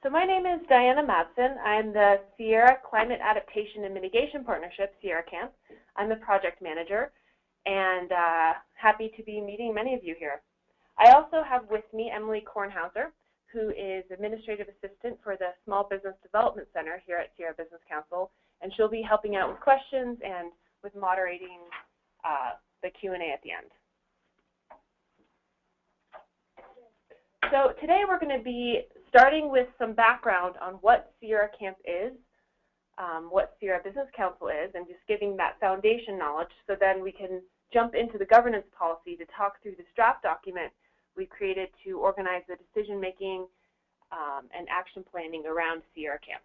So my name is Diana Madsen. I'm the Sierra Climate Adaptation and Mitigation Partnership, Sierra Camp. I'm the project manager and happy to be meeting many of you here. I also have with me Emily Kornhauser, who is Administrative Assistant for the Small Business Development Center here at Sierra Business Council, and she'll be helping out with questions and with moderating the Q&A at the end. So today we're going to be starting with some background on what Sierra Camp is, what Sierra Business Council is, and just giving that foundation knowledge so then we can jump into the governance policy to talk through this draft document we created to organize the decision-making and action planning around Sierra Camp.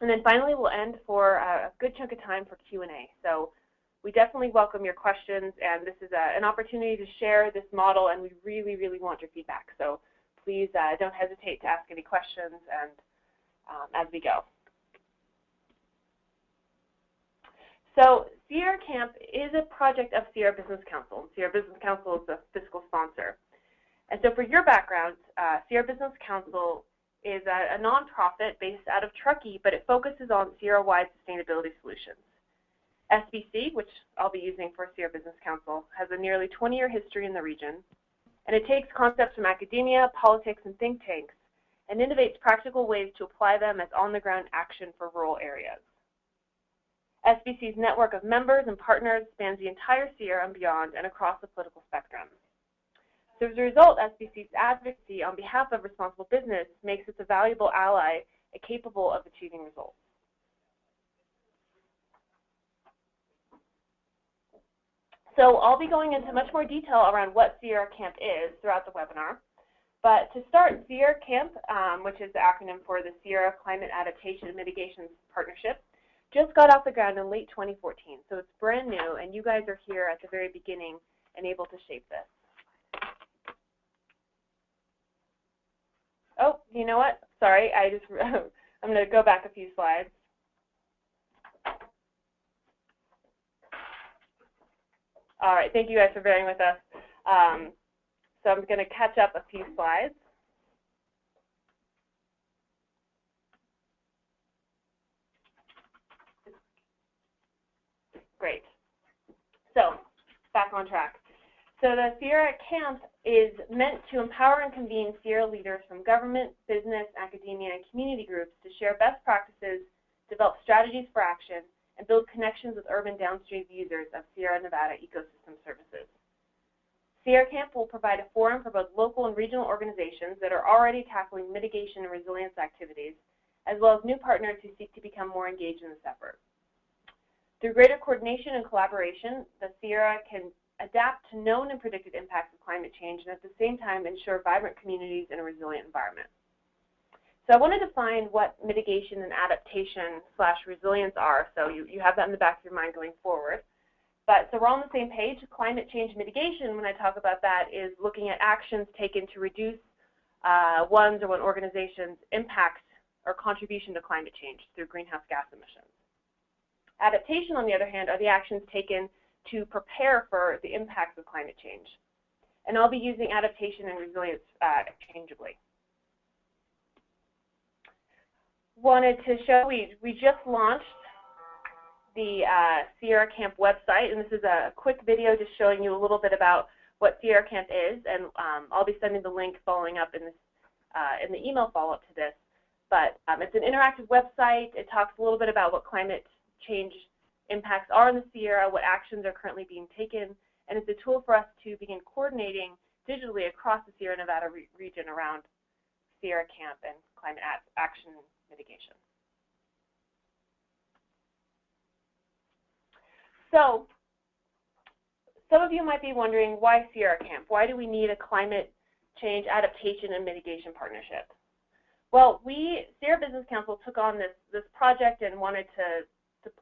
And then finally we'll end for a good chunk of time for Q&A. So we definitely welcome your questions, and this is an opportunity to share this model, and we really, really want your feedback. So please don't hesitate to ask any questions and as we go. So Sierra Camp is a project of Sierra Business Council. Sierra Business Council is the fiscal sponsor. And so for your background, Sierra Business Council is a nonprofit based out of Truckee, but it focuses on Sierra-wide sustainability solutions. SBC, which I'll be using for Sierra Business Council, has a nearly 20-year history in the region, and it takes concepts from academia, politics, and think tanks, and innovates practical ways to apply them as on-the-ground action for rural areas. SBC's network of members and partners spans the entire Sierra and beyond and across the political spectrum. So as a result, SBC's advocacy on behalf of responsible business makes it a valuable ally and capable of achieving results. So I'll be going into much more detail around what Sierra Camp is throughout the webinar. But to start, Sierra Camp, which is the acronym for the Sierra Climate Adaptation and Mitigation Partnership, just got off the ground in late 2014. So it's brand new, and you guys are here at the very beginning and able to shape this. Oh, you know what? Sorry, I'm going to go back a few slides. All right, thank you guys for bearing with us. So I'm going to catch up a few slides. Great. So back on track. So the Sierra Camp is meant to empower and convene Sierra leaders from government, business, academia, and community groups to share best practices, develop strategies for action, and build connections with urban downstream users of Sierra Nevada ecosystem services. Sierra Camp will provide a forum for both local and regional organizations that are already tackling mitigation and resilience activities, as well as new partners who seek to become more engaged in this effort. Through greater coordination and collaboration, the Sierra can adapt to known and predicted impacts of climate change and at the same time ensure vibrant communities and a resilient environment. So I want to define what mitigation and adaptation / resilience are, so you have that in the back of your mind going forward. But so we're on the same page. Climate change mitigation, when I talk about that, is looking at actions taken to reduce one's or one organization's impact or contribution to climate change through greenhouse gas emissions. Adaptation, on the other hand, are the actions taken to prepare for the impacts of climate change. And I'll be using adaptation and resilience interchangeably. Wanted to show, we just launched the Sierra Camp website, and this is a quick video just showing you a little bit about what Sierra Camp is, and I'll be sending the link following up in the email follow-up to this. But it's an interactive website. It talks a little bit about what climate change impacts are in the Sierra, what actions are currently being taken, and it's a tool for us to begin coordinating digitally across the Sierra Nevada region around Sierra Camp and climate action mitigation. So some of you might be wondering, why Sierra Camp? Why do we need a climate change adaptation and mitigation partnership? Well, Sierra Business Council took on this project and wanted to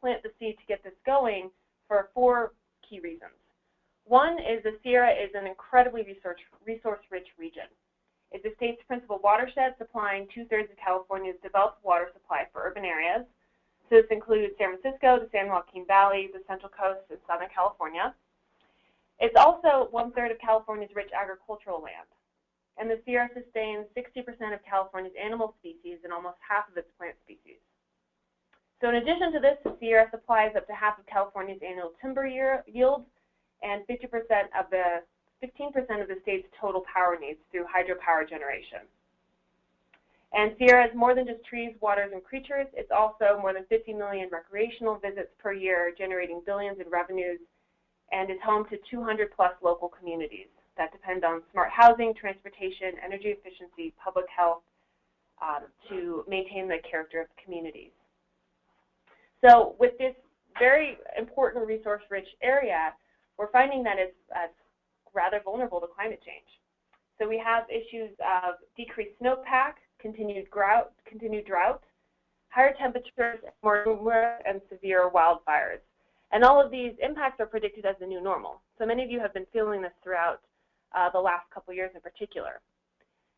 plant the seed to get this going for 4 key reasons. One is the Sierra is an incredibly resource-rich region. It's the state's principal watershed, supplying 2/3 of California's developed water supply for urban areas. So this includes San Francisco, the San Joaquin Valley, the Central Coast, and Southern California. It's also 1/3 of California's rich agricultural land. and the Sierra sustains 60% of California's animal species and almost half of its plant species. So in addition to this, the Sierra supplies up to half of California's annual timber yield and 15% of the state's total power needs through hydropower generation. And Sierra is more than just trees, waters, and creatures. It's also more than 50 million recreational visits per year, generating billions in revenues, and is home to 200+ local communities that depend on smart housing, transportation, energy efficiency, public health to maintain the character of communities. So with this very important resource-rich area, we're finding that it's rather vulnerable to climate change. So we have issues of decreased snowpack, continued drought, higher temperatures, more numerous and severe wildfires. And all of these impacts are predicted as the new normal. So many of you have been feeling this throughout the last couple years in particular.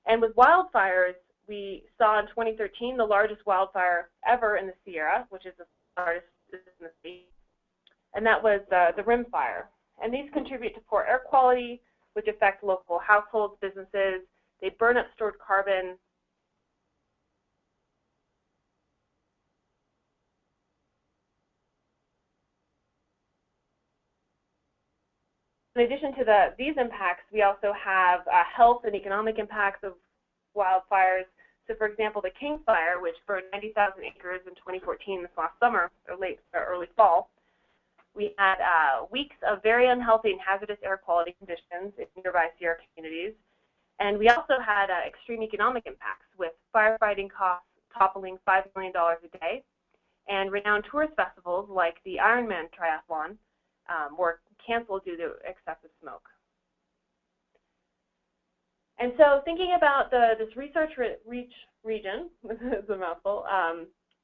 And with wildfires, we saw in 2013 the largest wildfire ever in the Sierra, which is the largest in the state, and that was the Rim Fire. And these contribute to poor air quality, which affect local households, businesses. They burn up stored carbon. In addition to these impacts, we also have health and economic impacts of wildfires. So, for example, the King Fire, which burned 90,000 acres in 2014, this last summer, or early fall, we had weeks of very unhealthy and hazardous air quality conditions in nearby Sierra communities. And we also had extreme economic impacts, with firefighting costs toppling $5 million a day, and renowned tourist festivals like the Ironman Triathlon were canceled due to excessive smoke. And so thinking about this research-rich region, it's a mouthful,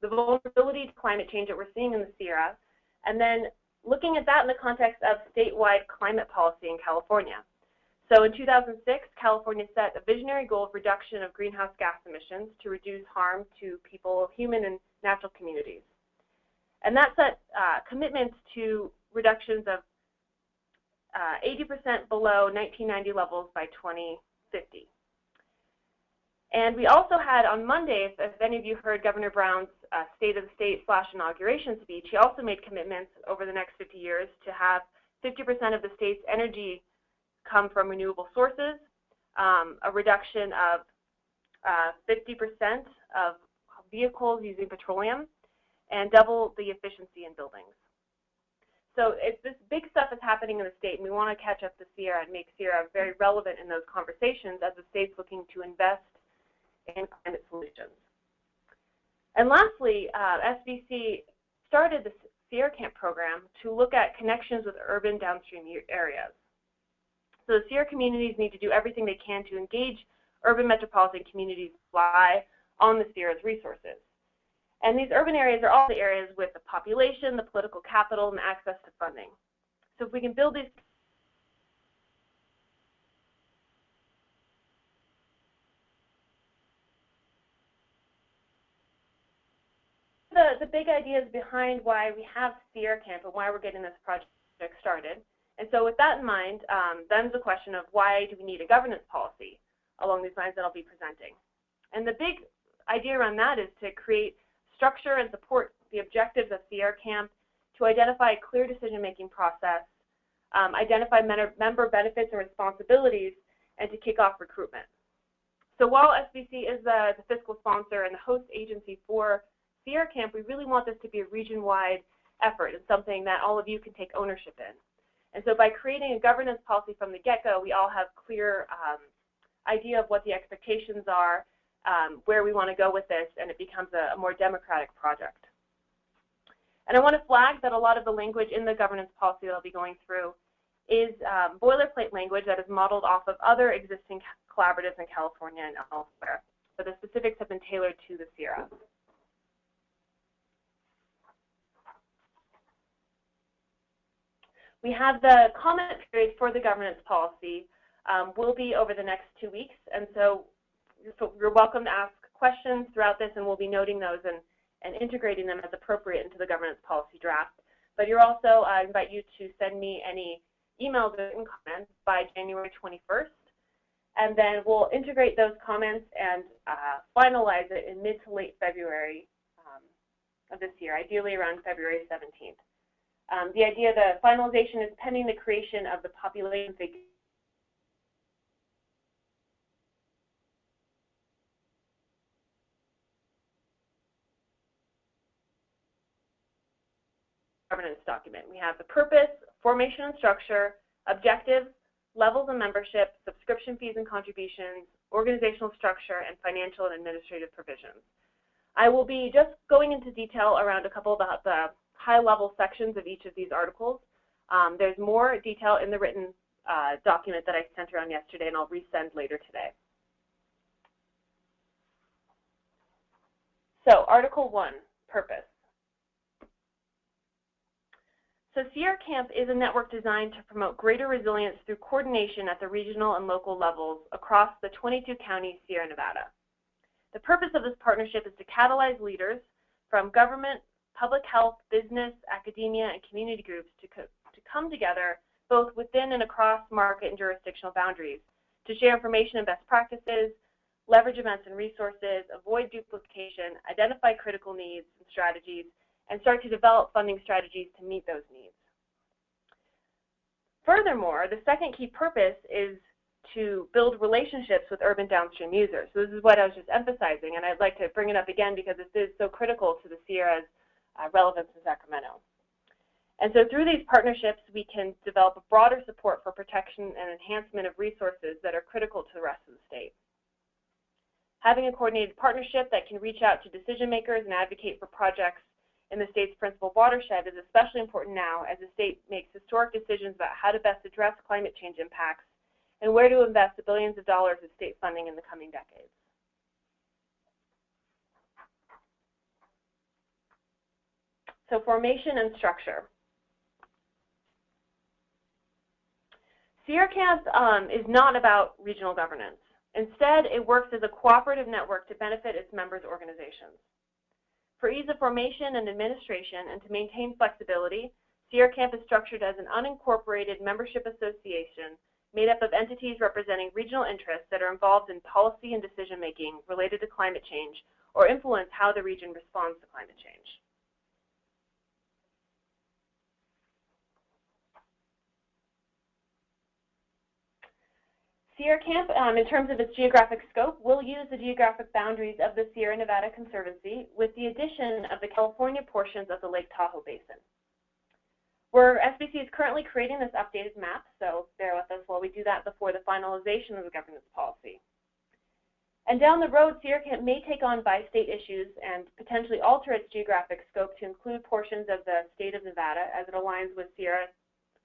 the vulnerability to climate change that we're seeing in the Sierra, and then looking at that in the context of statewide climate policy in California. So in 2006, California set a visionary goal of reduction of greenhouse gas emissions to reduce harm to people, human and natural communities. And that set commitments to reductions of 80% below 1990 levels by 2050. And we also had on Monday, if any of you heard Governor Brown's State of the State / inauguration speech, he also made commitments over the next 50 years to have 50% of the state's energy come from renewable sources, a reduction of 50% of vehicles using petroleum, and double the efficiency in buildings. So this big stuff is happening in the state, and we want to catch up to Sierra and make Sierra very relevant in those conversations as the state's looking to invest in climate solutions. And lastly, SBC started the Sierra Camp program to look at connections with urban downstream areas. So the Sierra communities need to do everything they can to engage urban metropolitan communities rely on the Sierra's resources. And these urban areas are all the areas with the population, the political capital, and access to funding. So if we can build these the big ideas behind why we have Sierra Camp and why we're getting this project started. And so with that in mind, then the question of why do we need a governance policy along these lines that I'll be presenting. And the big idea around that is to create structure and support the objectives of Sierra Camp, to identify a clear decision-making process, identify member benefits and responsibilities, and to kick off recruitment. So while SBC is the fiscal sponsor and the host agency for Sierra Camp, we really want this to be a region-wide effort and something that all of you can take ownership in. And so by creating a governance policy from the get-go, we all have clear idea of what the expectations are, where we want to go with this, and it becomes a more democratic project. And I want to flag that a lot of the language in the governance policy that I'll be going through is boilerplate language that is modeled off of other existing collaboratives in California and elsewhere. So the specifics have been tailored to the Sierra. We have the comment period for the governance policy will be over the next 2 weeks, and so you're welcome to ask questions throughout this, and we'll be noting those and integrating them as appropriate into the governance policy draft. But you're also, I invite you to send me any emails or comments by January 21st, and then we'll integrate those comments and finalize it in mid to late February of this year, ideally around February 17th. The idea, the finalization is pending the creation of the population figure governance document. We have the purpose, formation and structure, objectives, levels of membership, subscription fees and contributions, organizational structure, and financial and administrative provisions. I will be just going into detail around a couple of the high-level sections of each of these articles. There's more detail in the written document that I sent around yesterday, and I'll resend later today. So, Article 1, Purpose. So Sierra Camp is a network designed to promote greater resilience through coordination at the regional and local levels across the 22 counties Sierra Nevada. The purpose of this partnership is to catalyze leaders from government, public health, business, academia, and community groups to come together both within and across market and jurisdictional boundaries to share information and best practices, leverage events and resources, avoid duplication, identify critical needs and strategies, and start to develop funding strategies to meet those needs. Furthermore, the second key purpose is to build relationships with urban downstream users. So this is what I was just emphasizing, and I'd like to bring it up again because this is so critical to the Sierra's relevance in Sacramento. And so through these partnerships, we can develop a broader support for protection and enhancement of resources that are critical to the rest of the state. Having a coordinated partnership that can reach out to decision makers and advocate for projects in the state's principal watershed is especially important now as the state makes historic decisions about how to best address climate change impacts and where to invest the billions of dollars of state funding in the coming decades. So formation and structure. Sierra Camp is not about regional governance. Instead, it works as a cooperative network to benefit its members' organizations. For ease of formation and administration and to maintain flexibility, Sierra Camp is structured as an unincorporated membership association made up of entities representing regional interests that are involved in policy and decision-making related to climate change or influence how the region responds to climate change. Sierra Camp, in terms of its geographic scope, will use the geographic boundaries of the Sierra Nevada Conservancy with the addition of the California portions of the Lake Tahoe Basin. SBC is currently creating this updated map, so bear with us while we do that before the finalization of the governance policy. And down the road, Sierra Camp may take on bi-state issues and potentially alter its geographic scope to include portions of the state of Nevada as it aligns with Sierra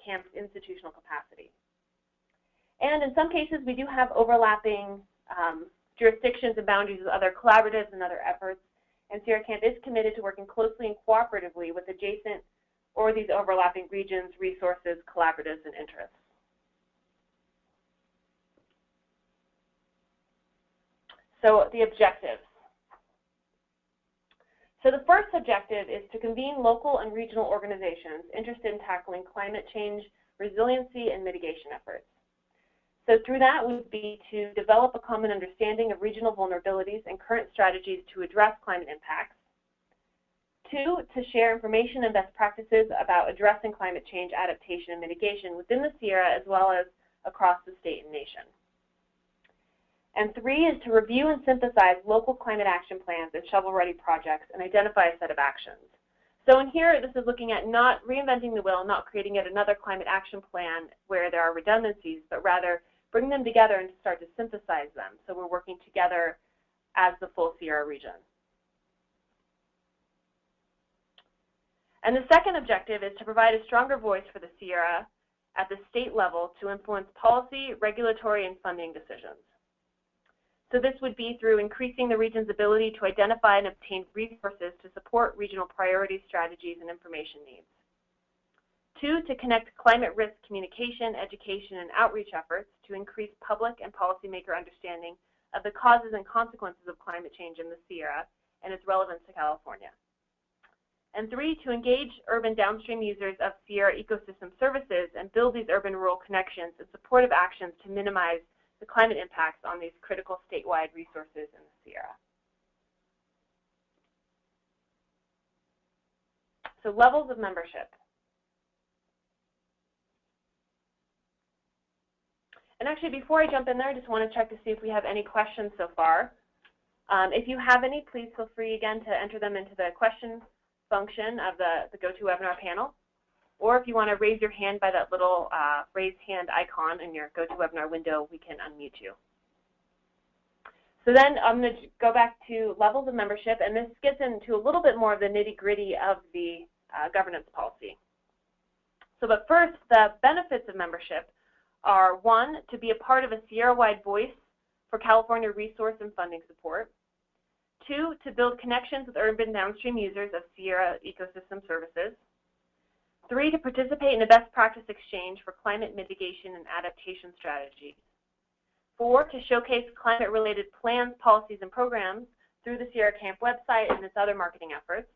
Camp's institutional capacity. And in some cases, we do have overlapping jurisdictions and boundaries with other collaboratives and other efforts, and Sierra Camp is committed to working closely and cooperatively with adjacent or these overlapping regions, resources, collaboratives, and interests. So the objectives. So the first objective is to convene local and regional organizations interested in tackling climate change, resiliency, and mitigation efforts. So through that would be to develop a common understanding of regional vulnerabilities and current strategies to address climate impacts. 2, to share information and best practices about addressing climate change adaptation and mitigation within the Sierra as well as across the state and nation. And 3 is to review and synthesize local climate action plans and shovel-ready projects and identify a set of actions. So in here, this is looking at not reinventing the wheel, not creating yet another climate action plan where there are redundancies, but rather bring them together and start to synthesize them. So we're working together as the full Sierra region. And the second objective is to provide a stronger voice for the Sierra at the state level to influence policy, regulatory, and funding decisions. So this would be through increasing the region's ability to identify and obtain resources to support regional priorities, strategies, and information needs. 2, to connect climate risk communication, education, and outreach efforts to increase public and policymaker understanding of the causes and consequences of climate change in the Sierra and its relevance to California. And 3, to engage urban downstream users of Sierra ecosystem services and build these urban-rural connections and supportive actions to minimize the climate impacts on these critical statewide resources in the Sierra. So levels of membership. And actually, before I jump in there, I just want to check to see if we have any questions so far. If you have any, please feel free again to enter them into the question function of the GoToWebinar panel. Or if you want to raise your hand by that little raise hand icon in your GoToWebinar window, we can unmute you. So then I'm going to go back to levels of membership, and this gets into a little bit more of the nitty-gritty of the governance policy. So but first, the benefits of membership are, 1, to be a part of a Sierra-wide voice for California resource and funding support. 2, to build connections with urban downstream users of Sierra ecosystem services. 3, to participate in a best practice exchange for climate mitigation and adaptation strategies. 4, to showcase climate-related plans, policies, and programs through the Sierra Camp website and its other marketing efforts.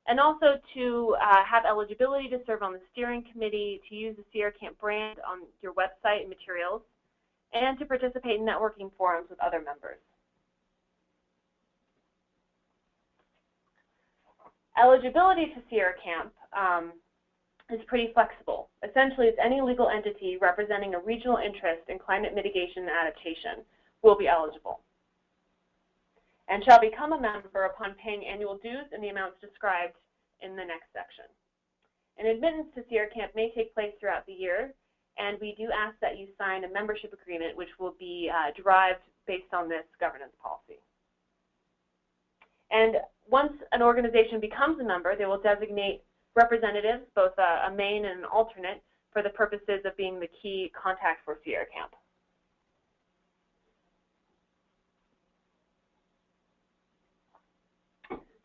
And also to have eligibility to serve on the steering committee, to use the Sierra Camp brand on your website and materials, and to participate in networking forums with other members. Eligibility to Sierra Camp is pretty flexible. Essentially, it's any legal entity representing a regional interest in climate mitigation and adaptation will be eligible and shall become a member upon paying annual dues in the amounts described in the next section. And admittance to Sierra Camp may take place throughout the year, and we do ask that you sign a membership agreement which will be derived based on this governance policy. And once an organization becomes a member, they will designate representatives, both a main and an alternate, for the purposes of being the key contact for Sierra Camp.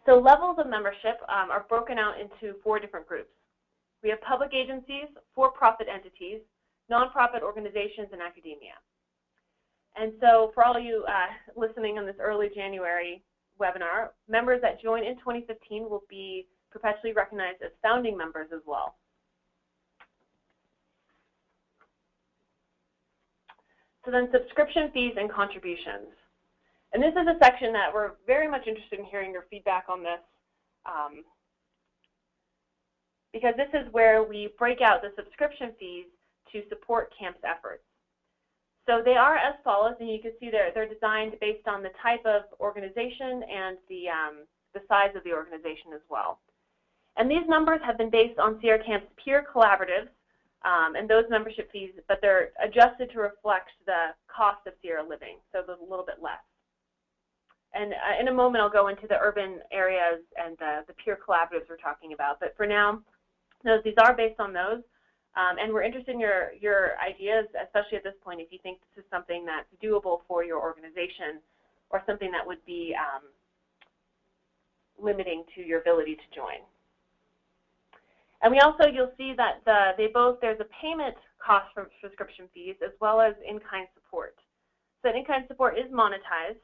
So levels of membership are broken out into 4 different groups. We have public agencies, for-profit entities, nonprofit organizations, and academia. And so for all of you listening on this early January webinar, members that join in 2015 will be perpetually recognized as founding members as well. So then subscription fees and contributions. And this is a section that we're very much interested in hearing your feedback on this, because this is where we break out the subscription fees to support camp's efforts. So they are as follows, and you can see they're designed based on the type of organization and the size of the organization as well. And these numbers have been based on Sierra Camp's peer collaboratives and those membership fees, but they're adjusted to reflect the cost of Sierra living, so there's a little bit less. And in a moment, I'll go into the urban areas and the peer collaboratives we're talking about. But for now, these are based on those. And we're interested in your ideas, especially at this point, if you think this is something that's doable for your organization or something that would be limiting to your ability to join. And we also, you'll see that there's a payment cost for subscription fees as well as in-kind support. So in-kind support is monetized.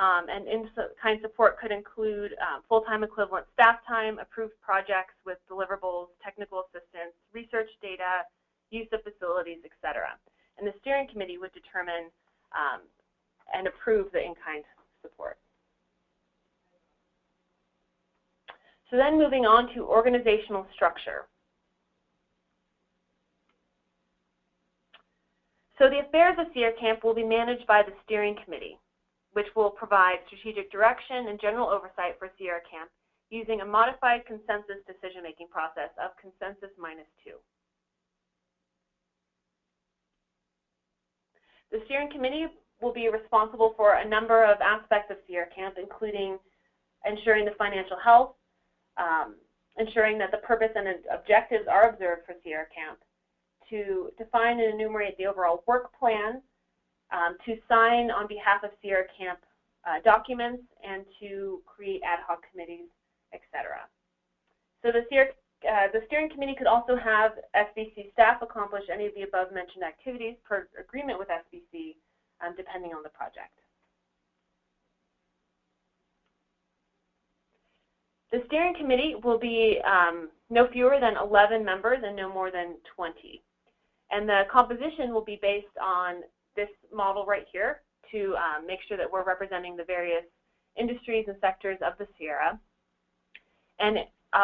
And in-kind support could include full-time equivalent staff time, approved projects with deliverables, technical assistance, research data, use of facilities, etc. And the steering committee would determine and approve the in-kind support. So then moving on to organizational structure. So the affairs of Sierra Camp will be managed by the steering committee, which will provide strategic direction and general oversight for Sierra Camp using a modified consensus decision-making process of consensus -2. The steering committee will be responsible for a number of aspects of Sierra Camp, including ensuring the financial health, ensuring that the purpose and objectives are observed for Sierra Camp, to define and enumerate the overall work plan, to sign on behalf of Sierra Camp documents, and to create ad hoc committees, etc. So the steering committee could also have SBC staff accomplish any of the above mentioned activities per agreement with SBC, depending on the project. The steering committee will be no fewer than 11 members and no more than 20. And the composition will be based on this model right here to make sure that we're representing the various industries and sectors of the Sierra, and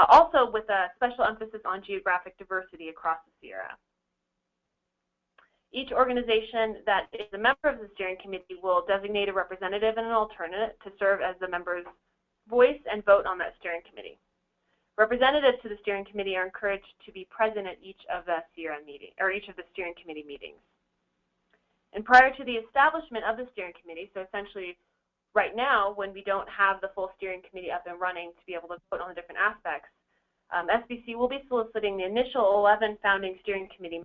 also with a special emphasis on geographic diversity across the Sierra. Each organization that is a member of the steering committee will designate a representative and an alternate to serve as the member's voice and vote on that steering committee. Representatives to the steering committee are encouraged to be present at each of the Sierra meeting, or each of the steering committee meetings. And prior to the establishment of the steering committee, so essentially right now when we don't have the full steering committee up and running to be able to vote on the different aspects, SBC will be soliciting the initial 11 founding steering committee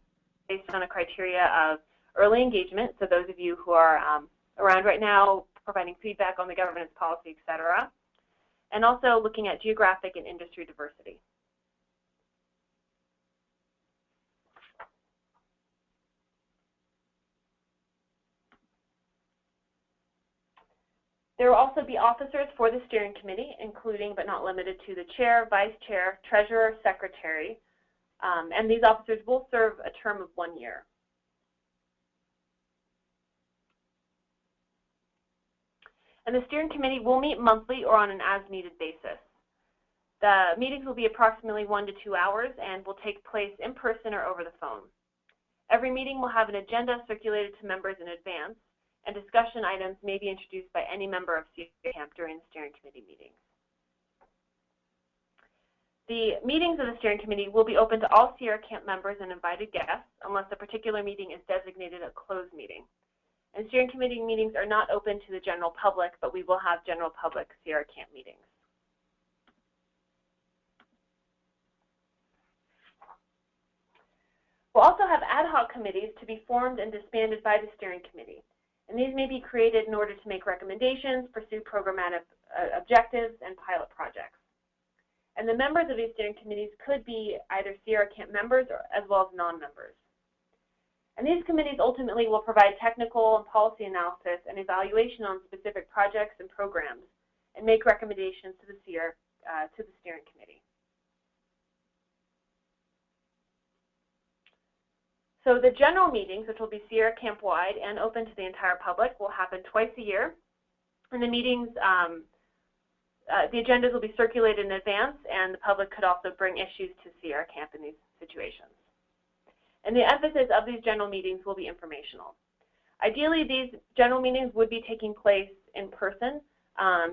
based on a criteria of early engagement, so those of you who are around right now providing feedback on the governance policy, et cetera, and also looking at geographic and industry diversity. There will also be officers for the steering committee, including but not limited to the chair, vice chair, treasurer, secretary, and these officers will serve a term of 1 year. And the steering committee will meet monthly or on an as-needed basis. The meetings will be approximately 1 to 2 hours and will take place in person or over the phone. Every meeting will have an agenda circulated to members in advance, and discussion items may be introduced by any member of Sierra Camp during the steering committee meetings. The meetings of the steering committee will be open to all Sierra Camp members and invited guests, unless a particular meeting is designated a closed meeting. And steering committee meetings are not open to the general public, but we will have general public Sierra Camp meetings. We'll also have ad hoc committees to be formed and disbanded by the steering committee. And these may be created in order to make recommendations, pursue programmatic objectives, and pilot projects. And the members of these steering committees could be either Sierra Camp members or as well as non-members. And these committees ultimately will provide technical and policy analysis and evaluation on specific projects and programs and make recommendations to the steering committee. So the general meetings, which will be Sierra Camp-wide and open to the entire public, will happen twice a year. And the meetings, the agendas will be circulated in advance, and the public could also bring issues to Sierra Camp in these situations. And the emphasis of these general meetings will be informational. Ideally, these general meetings would be taking place in person,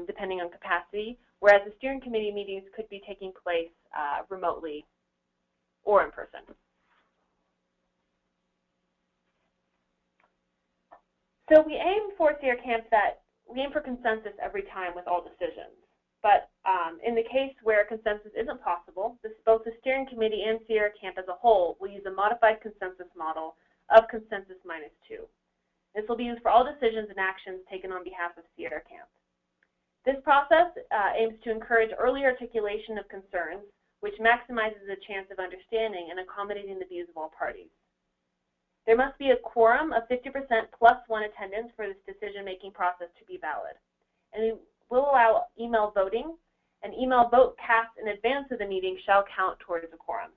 depending on capacity, whereas the steering committee meetings could be taking place remotely or in person. So we aim for Sierra Camp we aim for consensus every time with all decisions. But in the case where consensus isn't possible, both the steering committee and Sierra Camp as a whole will use a modified consensus model of consensus -2. This will be used for all decisions and actions taken on behalf of Sierra Camp. This process aims to encourage early articulation of concerns, which maximizes the chance of understanding and accommodating the views of all parties. There must be a quorum of 50% plus 1 attendance for this decision-making process to be valid. And we will allow email voting. An email vote cast in advance of the meeting shall count towards a quorum.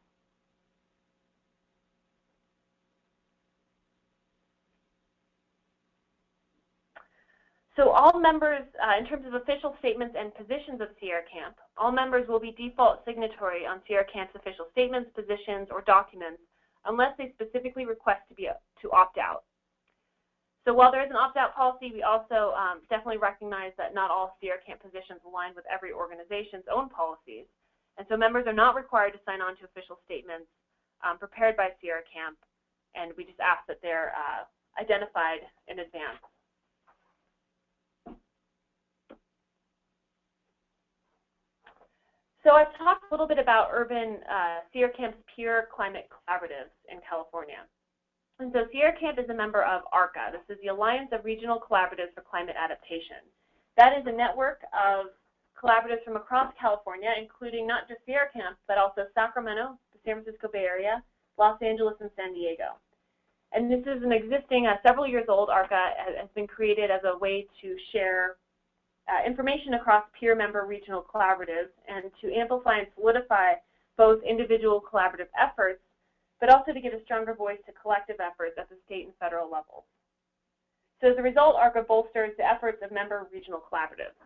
So all members, in terms of official statements and positions of Sierra Camp, all members will be default signatory on Sierra Camp's official statements, positions, or documents unless they specifically request to opt out. So while there is an opt-out policy, we also definitely recognize that not all Sierra Camp positions align with every organization's own policies. And so members are not required to sign on to official statements prepared by Sierra Camp, and we just ask that they're identified in advance. So I've talked a little bit about urban Sierra Camp's peer climate collaboratives in California. And so Sierra Camp is a member of ARCA. This is the Alliance of Regional Collaboratives for Climate Adaptation. That is a network of collaboratives from across California, including not just Sierra Camp, but also Sacramento, the San Francisco Bay Area, Los Angeles, and San Diego. And this is an existing, several years old, ARCA has been created as a way to share information across peer member regional collaboratives and to amplify and solidify both individual collaborative efforts, but also to give a stronger voice to collective efforts at the state and federal levels. So as a result, ARCA bolsters the efforts of member regional collaboratives.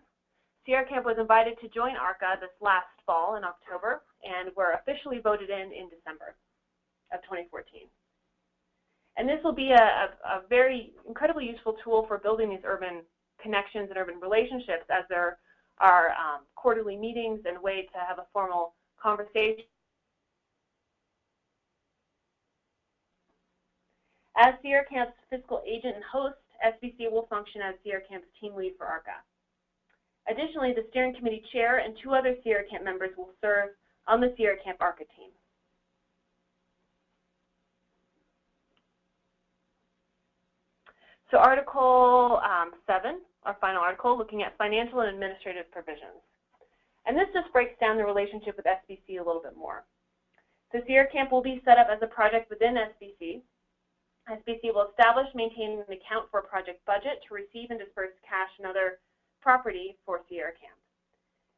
Sierra Camp was invited to join ARCA this last fall in October, and were officially voted in December of 2014. And this will be a very incredibly useful tool for building these urban connections and urban relationships, as there are quarterly meetings and way to have a formal conversation. As Sierra Camp's fiscal agent and host, SBC will function as Sierra Camp's team lead for ARCA. Additionally, the steering committee chair and 2 other Sierra Camp members will serve on the Sierra Camp ARCA team. So Article 7, our final article, looking at financial and administrative provisions. And this just breaks down the relationship with SBC a little bit more. So Sierra Camp will be set up as a project within SBC. SBC will establish, maintain, and account for a project budget to receive and disperse cash and other property for Sierra Camp.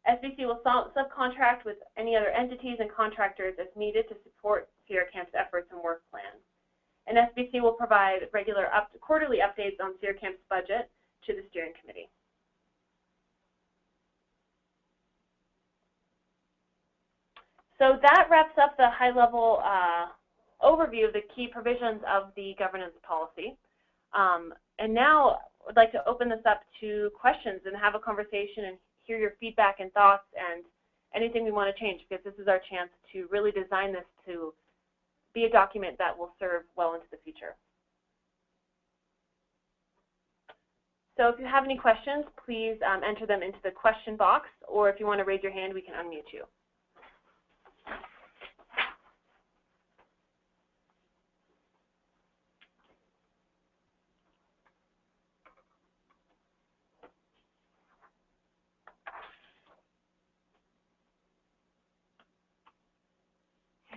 SBC will subcontract with any other entities and contractors as needed to support Sierra Camp's efforts and work plan. And SBC will provide regular quarterly updates on Sierra Camp's budget to the steering committee. So that wraps up the high-level overview of the key provisions of the governance policy. And now I'd like to open this up to questions and have a conversation and hear your feedback and thoughts and anything we want to change, because this is our chance to really design this to be a document that will serve well into the future. So if you have any questions, please enter them into the question box, or if you want to raise your hand, we can unmute you.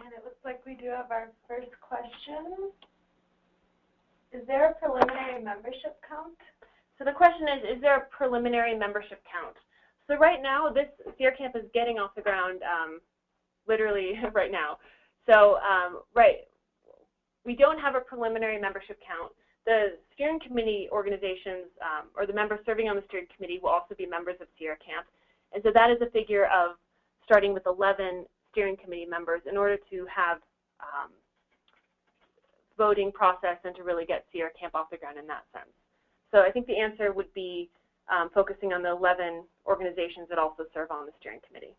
And it looks like we do have our first question. Is there a preliminary membership count? So the question is there a preliminary membership count? So right now, this Sierra Camp is getting off the ground literally right now. So we don't have a preliminary membership count. The steering committee organizations, or the members serving on the steering committee, will also be members of Sierra Camp. And so that is a figure of starting with 11 steering committee members in order to have voting process and to really get Sierra Camp off the ground in that sense. So I think the answer would be focusing on the 11 organizations that also serve on the steering committee.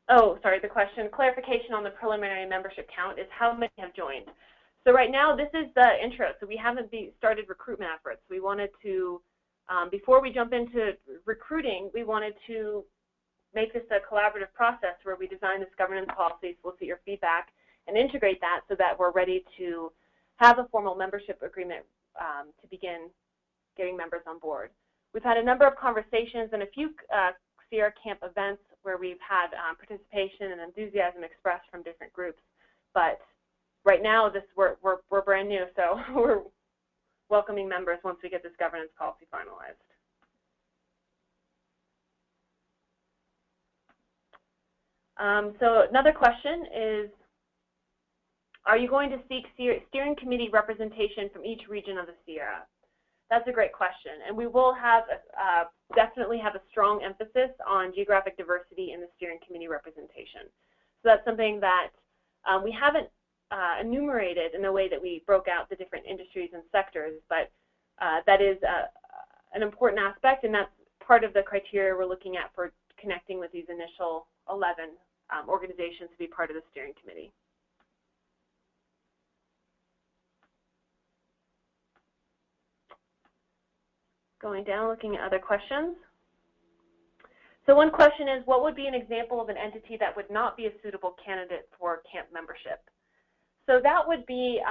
Oh, sorry, the question, clarification on the preliminary membership count is how many have joined. So right now, this is the intro, so we haven't started recruitment efforts. We wanted to, before we jump into recruiting, we wanted to make this a collaborative process where we design this governance policy, solicit your feedback, and integrate that so that we're ready to have a formal membership agreement to begin getting members on board. We've had a number of conversations and a few Sierra Camp events where we've had participation and enthusiasm expressed from different groups, but right now we're brand new, so we're welcoming members once we get this governance policy finalized. So another question is, are you going to seek steering committee representation from each region of the Sierra? That's a great question, and we will have definitely have a strong emphasis on geographic diversity in the steering committee representation. So that's something that we haven't enumerated in the way that we broke out the different industries and sectors, but that is an important aspect, and that's part of the criteria we're looking at for connecting with these initial 11 organizations to be part of the steering committee. Going down, looking at other questions. So one question is, what would be an example of an entity that would not be a suitable candidate for camp membership? So that would be,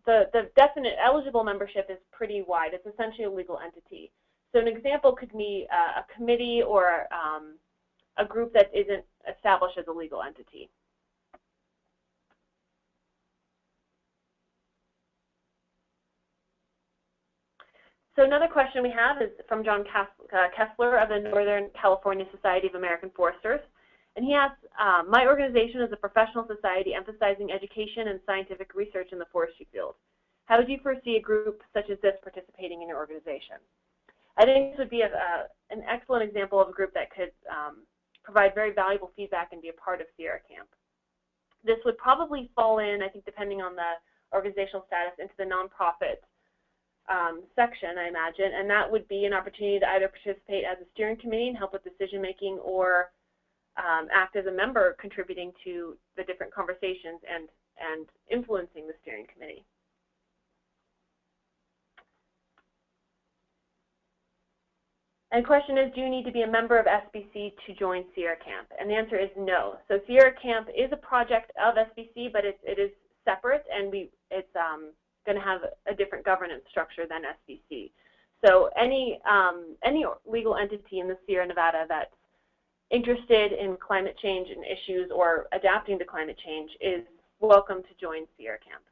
the definite eligible membership is pretty wide. It's essentially a legal entity. So an example could be a committee or a group that isn't established as a legal entity. So another question we have is from John Kessler of the Northern California Society of American Foresters. And he asks, my organization is a professional society emphasizing education and scientific research in the forestry field. How would you foresee a group such as this participating in your organization? I think this would be an excellent example of a group that could provide very valuable feedback and be a part of Sierra Camp. This would probably fall in, I think, depending on the organizational status, into the nonprofit section, I imagine, and that would be an opportunity to either participate as a steering committee and help with decision making, or act as a member contributing to the different conversations and influencing the steering committee. And the question is, do you need to be a member of SBC to join Sierra Camp? And the answer is no. So Sierra Camp is a project of SBC, but it is separate, and it's going to have a different governance structure than SBC. So any legal entity in the Sierra Nevada that's interested in climate change and issues or adapting to climate change is welcome to join Sierra Camp.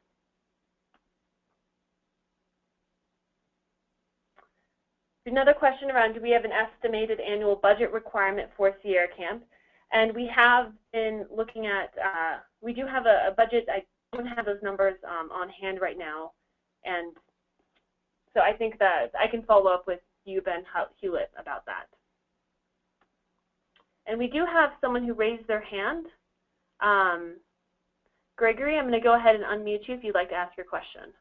Another question around, do we have an estimated annual budget requirement for Sierra Camp? And we have been looking at, we do have a budget. I don't have those numbers on hand right now. And so I think that I can follow up with you, Ben Hewlett, about that. And we do have someone who raised their hand. Gregory, I'm going to go ahead and unmute you if you'd like to ask your question.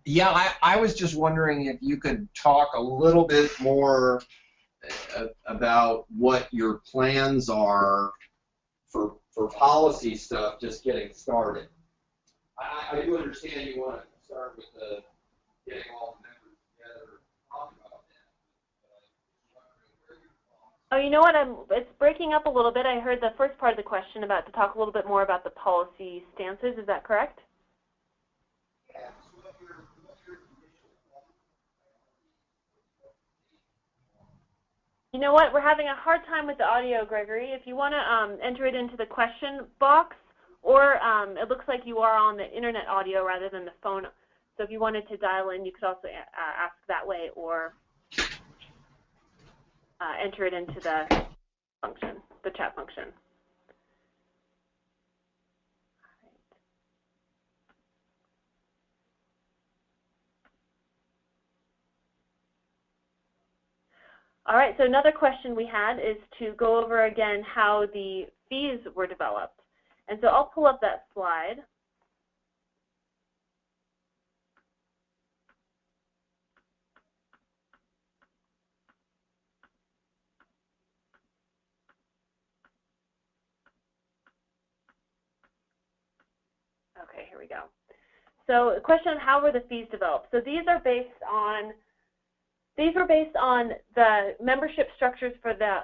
Yeah, I was just wondering if you could talk a little bit more about what your plans are for policy stuff, just getting started. I do understand you want to start with the getting all the members together and talk about that. Oh, you know what? It's breaking up a little bit. I heard the first part of the question about to talk a little bit more about the policy stances. Is that correct? Yeah. You know what? We're having a hard time with the audio, Gregory. If you want to enter it into the question box, or it looks like you are on the internet audio rather than the phone. So if you wanted to dial in, you could also ask that way, or enter it into the function, the chat function. All right, so another question we had is to go over again how the fees were developed. And so I'll pull up that slide. Okay, here we go. So the question of how were the fees developed? So these are based on the membership structures for the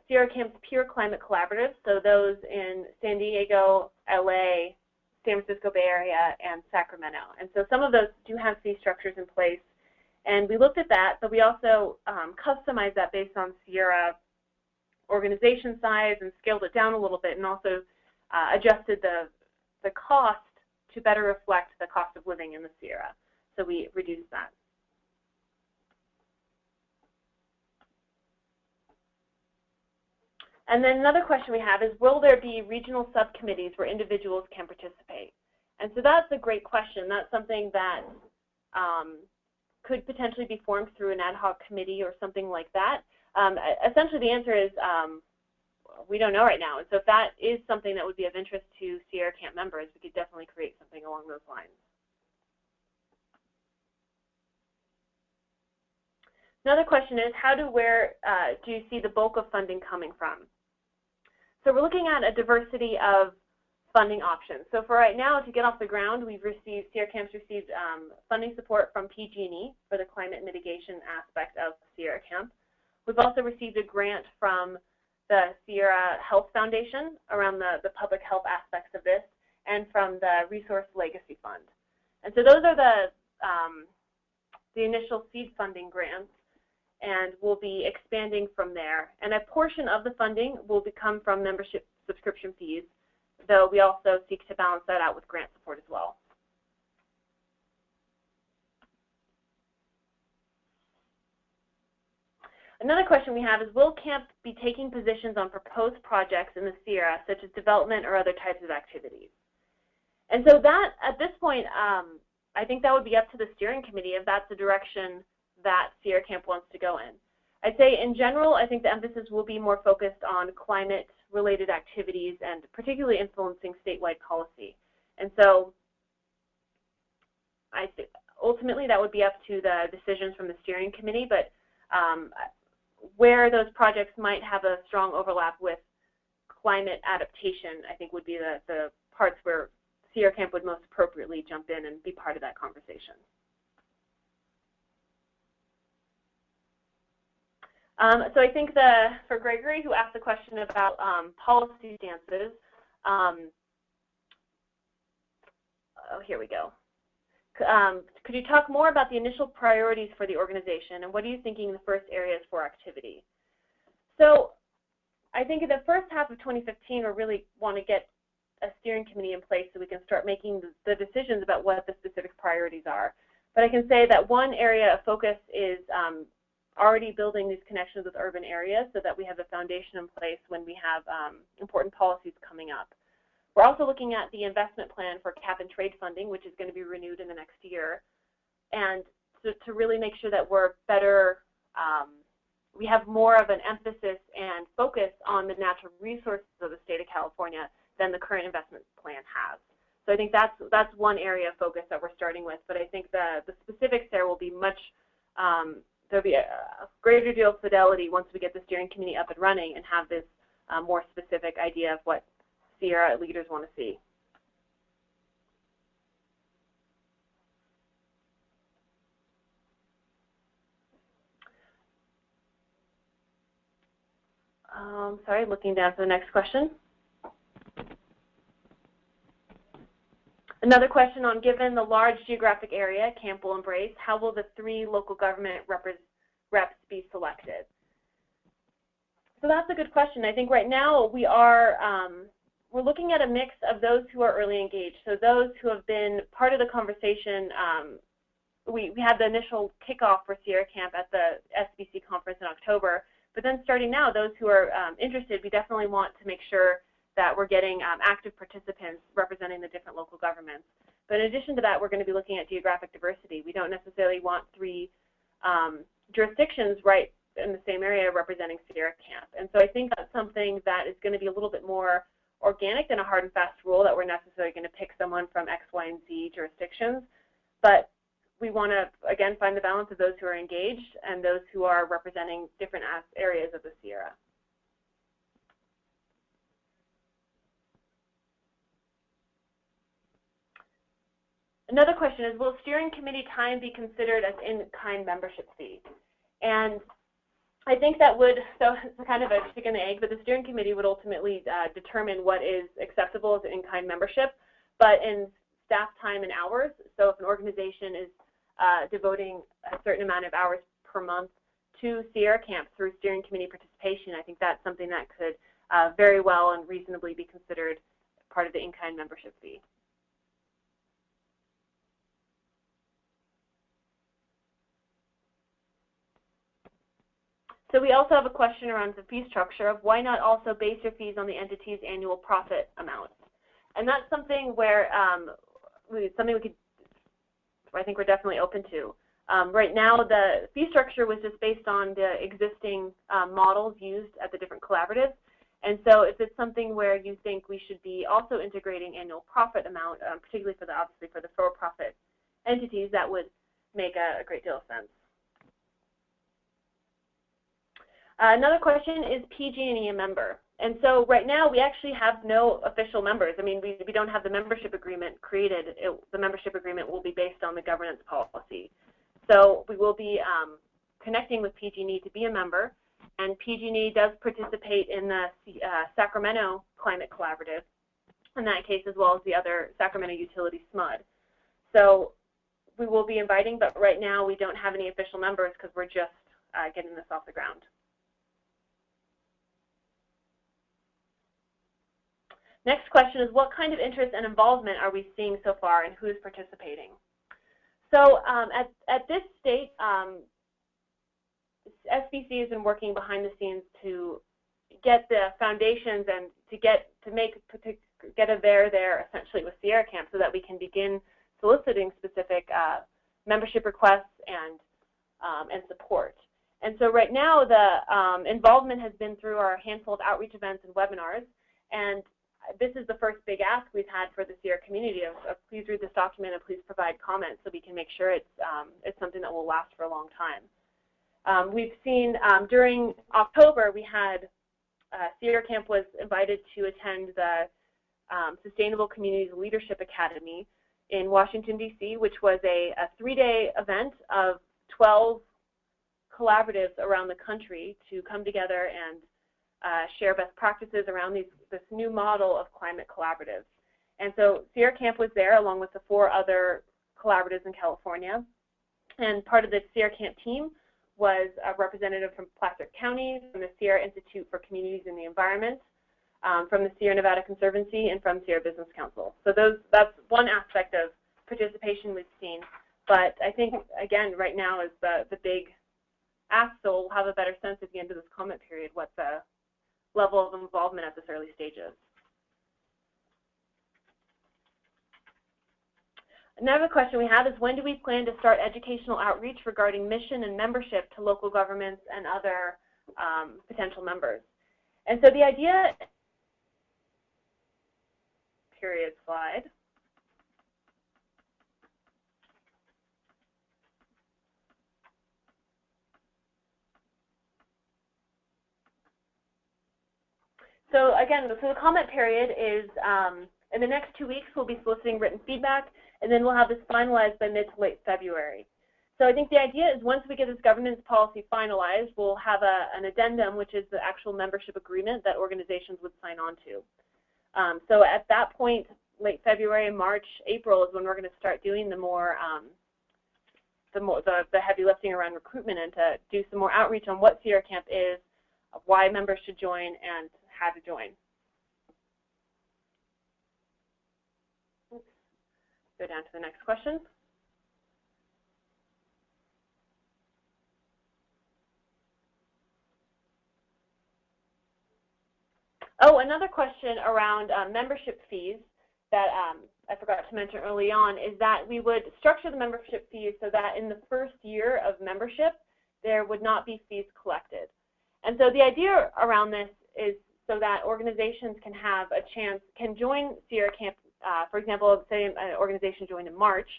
Sierra Camp's Pure Climate Collaborative, so those in San Diego, LA, San Francisco Bay Area, and Sacramento. And so some of those do have fee structures in place, and we looked at that, but we also customized that based on Sierra organization size and scaled it down a little bit, and also adjusted the cost to better reflect the cost of living in the Sierra. So we reduced that. And then another question we have is, will there be regional subcommittees where individuals can participate? And so that's a great question. That's something that could potentially be formed through an ad hoc committee or something like that. Essentially, the answer is we don't know right now. And so if that is something that would be of interest to Sierra Camp members, we could definitely create something along those lines. Another question is, where do you see the bulk of funding coming from? So we're looking at a diversity of funding options. So for right now, to get off the ground, Sierra Camp's received funding support from PG&E for the climate mitigation aspect of Sierra Camp. We've also received a grant from the Sierra Health Foundation around the public health aspects of this, and from the Resource Legacy Fund. And so those are the initial seed funding grants, and we'll be expanding from there. And a portion of the funding will come from membership subscription fees, though we also seek to balance that out with grant support as well. Another question we have is, will CAMP be taking positions on proposed projects in the Sierra, such as development or other types of activities? And so that, at this point, I think that would be up to the steering committee if that's the direction that Sierra Camp wants to go in. I'd say in general, I think the emphasis will be more focused on climate-related activities and particularly influencing statewide policy. And so I think ultimately that would be up to the decisions from the steering committee, but where those projects might have a strong overlap with climate adaptation, I think would be the parts where Sierra Camp would most appropriately jump in and be part of that conversation. So I think for Gregory, who asked the question about policy stances, oh, here we go. Could you talk more about the initial priorities for the organization, and what are you thinking the first areas for activity? So I think in the first half of 2015, we really want to get a steering committee in place so we can start making the decisions about what the specific priorities are. But I can say that one area of focus is already building these connections with urban areas so that we have a foundation in place when we have important policies coming up. We're also looking at the investment plan for cap and trade funding, which is going to be renewed in the next year, and to really make sure that we're better, we have more of an emphasis and focus on the natural resources of the state of California than the current investment plan has. So I think that's one area of focus that we're starting with, but I think the specifics there will be much, there'll be a greater deal of fidelity once we get the steering committee up and running and have this more specific idea of what Sierra leaders want to see. Sorry, looking down for the next question. Another question on, given the large geographic area Camp will embrace, how will the 3 local government reps be selected? So that's a good question. I think right now we are we're looking at a mix of those who are early engaged. So those who have been part of the conversation. We had the initial kickoff for Sierra Camp at the SBC conference in October. But then starting now, those who are interested, we definitely want to make sure that we're getting active participants representing the different local governments. But in addition to that, we're going to be looking at geographic diversity. We don't necessarily want 3 jurisdictions right in the same area representing Sierra Camp. And so I think that's something that is going to be a little bit more organic than a hard and fast rule that we're necessarily going to pick someone from X, Y, and Z jurisdictions. But we want to, again, find the balance of those who are engaged and those who are representing different areas of the Sierra. Another question is, will steering committee time be considered as in-kind membership fee? And I think that would, so it's kind of a chicken and egg, but the steering committee would ultimately determine what is acceptable as an in-kind membership, but in staff time and hours. So if an organization is devoting a certain amount of hours per month to Sierra Camp through steering committee participation, I think that's something that could very well and reasonably be considered part of the in-kind membership fee. So we also have a question around the fee structure of why not also base your fees on the entity's annual profit amount. And that's something where I think we're definitely open to. Right now, the fee structure was just based on the existing models used at the different collaboratives. And so if it's something where you think we should be also integrating annual profit amount, particularly for obviously for the for-profit entities, that would make a great deal of sense. Another question, is PG&E a member? And so right now we actually have no official members. I mean, we don't have the membership agreement created. The membership agreement will be based on the governance policy. So we will be connecting with PG&E to be a member, and PG&E does participate in the Sacramento Climate Collaborative in that case, as well as the other Sacramento Utility SMUD. So we will be inviting, but right now we don't have any official members because we're just getting this off the ground. Next question is, what kind of interest and involvement are we seeing so far, and who is participating? So at this state, SBC has been working behind the scenes to get the foundations and to get a there essentially with Sierra Camp so that we can begin soliciting specific membership requests and support. And so right now the involvement has been through our handful of outreach events and webinars, and this is the first big ask we've had for the Sierra community of please read this document and please provide comments so we can make sure it's something that will last for a long time. We've seen during October we had Sierra Camp was invited to attend the Sustainable Communities Leadership Academy in Washington, D.C., which was a 3-day event of 12 collaboratives around the country to come together and share best practices around this new model of climate collaboratives. And so Sierra Camp was there along with the 4 other collaboratives in California. And part of the Sierra Camp team was a representative from Placer County, from the Sierra Institute for Communities and the Environment, from the Sierra Nevada Conservancy, and from Sierra Business Council. So that's one aspect of participation we've seen. But I think, again, right now is the big ask, so we'll have a better sense at the end of this comment period what the level of involvement at this early stage is. Another question we have is, when do we plan to start educational outreach regarding mission and membership to local governments and other potential members? And so the idea, period slide. So again, so the comment period is in the next 2 weeks we'll be soliciting written feedback, and then we'll have this finalized by mid to late February. So I think the idea is once we get this governance policy finalized, we'll have an addendum, which is the actual membership agreement that organizations would sign on to. So at that point, late February, March, April is when we're going to start doing the heavy lifting around recruitment and to do some more outreach on what Sierra Camp is, why members should join, and how to join. Oops. Go down to the next question. Oh, another question around membership fees that I forgot to mention early on is that we would structure the membership fees so that in the first year of membership there would not be fees collected. And so the idea around this is so that organizations can have a chance, can join Sierra Camp, for example, say an organization joined in March,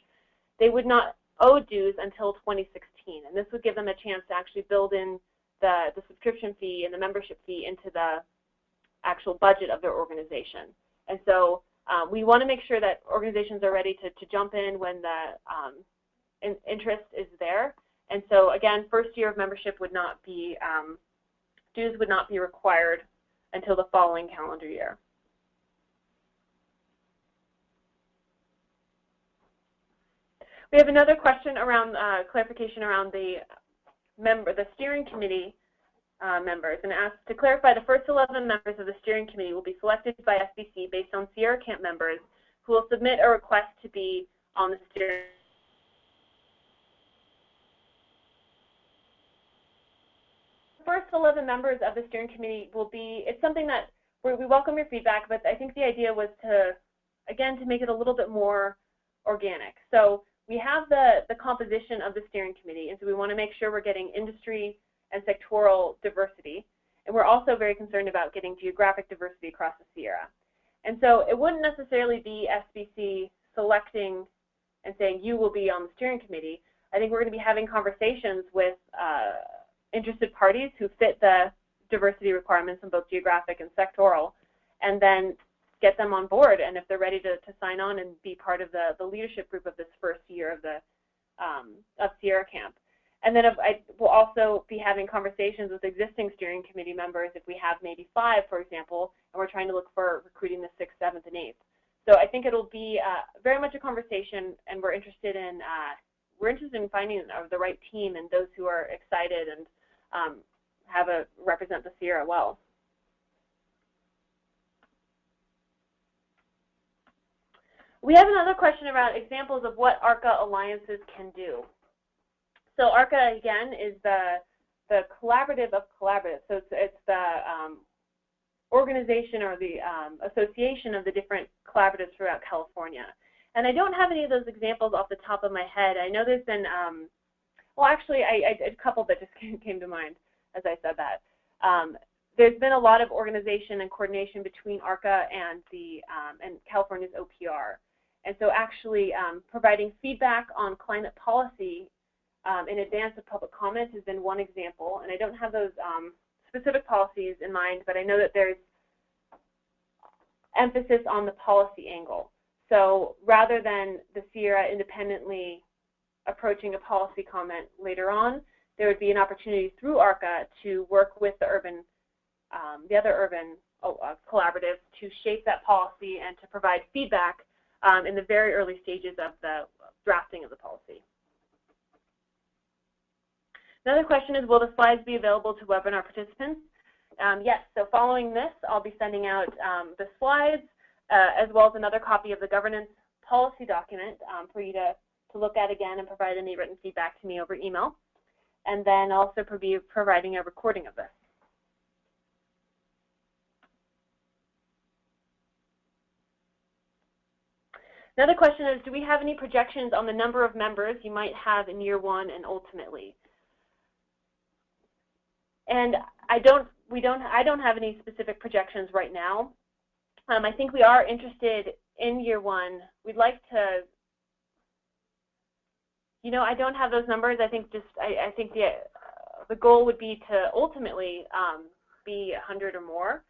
they would not owe dues until 2016. And this would give them a chance to actually build in the subscription fee and the membership fee into the actual budget of their organization. And so we want to make sure that organizations are ready to jump in when the interest is there. And so again, first year of membership would not be, dues would not be required until the following calendar year. We have another question around clarification around the steering committee members, and asks to clarify the first 11 members of the steering committee will be selected by SBC based on Sierra Camp members who will submit a request to be on the steering. First 11 members of the steering committee will be, it's something that we welcome your feedback, but I think the idea was to, again, to make it a little bit more organic. So we have the composition of the steering committee, and so we want to make sure we're getting industry and sectoral diversity, and we're also very concerned about getting geographic diversity across the Sierra. And so it wouldn't necessarily be SBC selecting and saying you will be on the steering committee. I think we're going to be having conversations with interested parties who fit the diversity requirements in both geographic and sectoral, and then get them on board, and if they're ready to sign on and be part of the leadership group of this first year of of Sierra Camp. And then I will also be having conversations with existing steering committee members if we have maybe 5, for example, and we're trying to look for recruiting the 6th, 7th, and 8th. So I think it'll be very much a conversation, and we're interested in finding the right team and those who are excited and represent the Sierra well. We have another question about examples of what ARCA alliances can do. So ARCA, again, is the the collaborative of collaboratives. So it's the organization or the association of the different collaboratives throughout California. And I don't have any of those examples off the top of my head. I know there's been, well, actually, a couple that just came to mind as I said that. There's been a lot of organization and coordination between ARCA and and California's OPR. And so actually providing feedback on climate policy in advance of public comment has been one example. And I don't have those specific policies in mind, but I know that there's emphasis on the policy angle. So rather than the Sierra independently approaching a policy comment later on, there would be an opportunity through ARCA to work with the other urban collaboratives to shape that policy and to provide feedback in the very early stages of the drafting of the policy. Another question is, will the slides be available to webinar participants? Yes, so following this, I'll be sending out the slides as well as another copy of the governance policy document for you to look at again and provide any written feedback to me over email. And then also be providing a recording of this. Another question is, do we have any projections on the number of members you might have in year one and ultimately? And I don't have any specific projections right now. I think we are interested in year one. We'd like to, I don't have those numbers. I think I think the goal would be to ultimately be 100 or more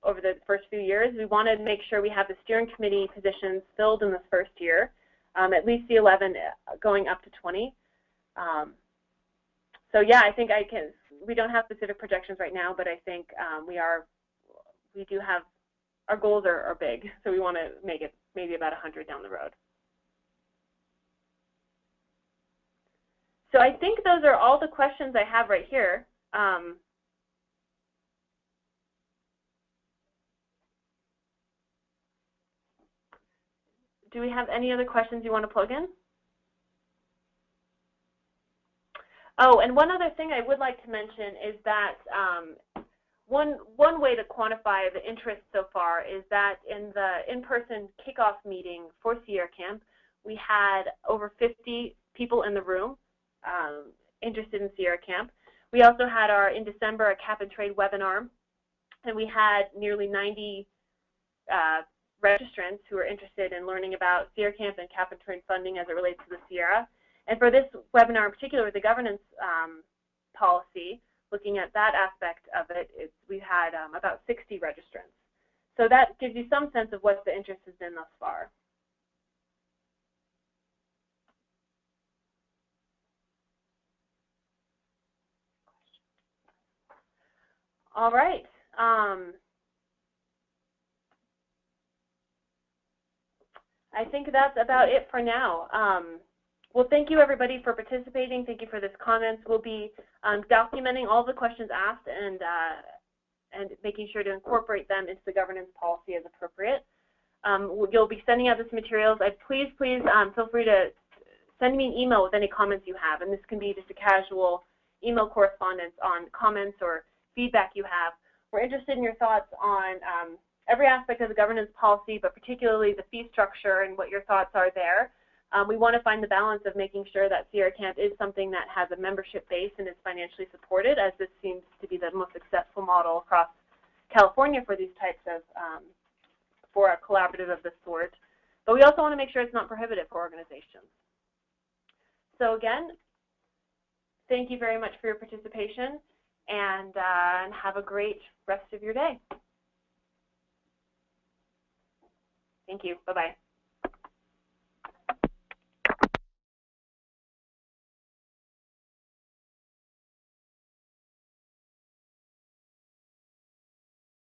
over the first few years. We want to make sure we have the steering committee positions filled in this first year, at least the 11 going up to 20. So yeah, I think we don't have specific projections right now, but I think we do have, our goals are big, so we want to make it maybe about 100 down the road. So I think those are all the questions I have right here. Do we have any other questions you want to plug in? Oh, and one other thing I would like to mention is that one way to quantify the interest so far is that in the in-person kickoff meeting for Sierra Camp, we had over 50 people in the room interested in Sierra Camp. We also had in December, a cap and trade webinar, and we had nearly 90 registrants who are interested in learning about Sierra Camp and cap and trade funding as it relates to the Sierra. And for this webinar in particular, the governance policy, looking at that aspect of it, we had about 60 registrants. So that gives you some sense of what the interest has been thus far. All right. I think that's about it for now. Well, thank you everybody for participating. Thank you for this comments. We'll be documenting all the questions asked and making sure to incorporate them into the governance policy as appropriate. You'll be sending out this materials. Please feel free to send me an email with any comments you have, and this can be just a casual email correspondence on comments or feedback you have. We're interested in your thoughts on every aspect of the governance policy, but particularly the fee structure and what your thoughts are there. We want to find the balance of making sure that Sierra Camp is something that has a membership base and is financially supported, as this seems to be the most successful model across California for these types of, for a collaborative of this sort. But we also want to make sure it's not prohibitive for organizations. So again, thank you very much for your participation, and have a great rest of your day. Thank you. Bye-bye.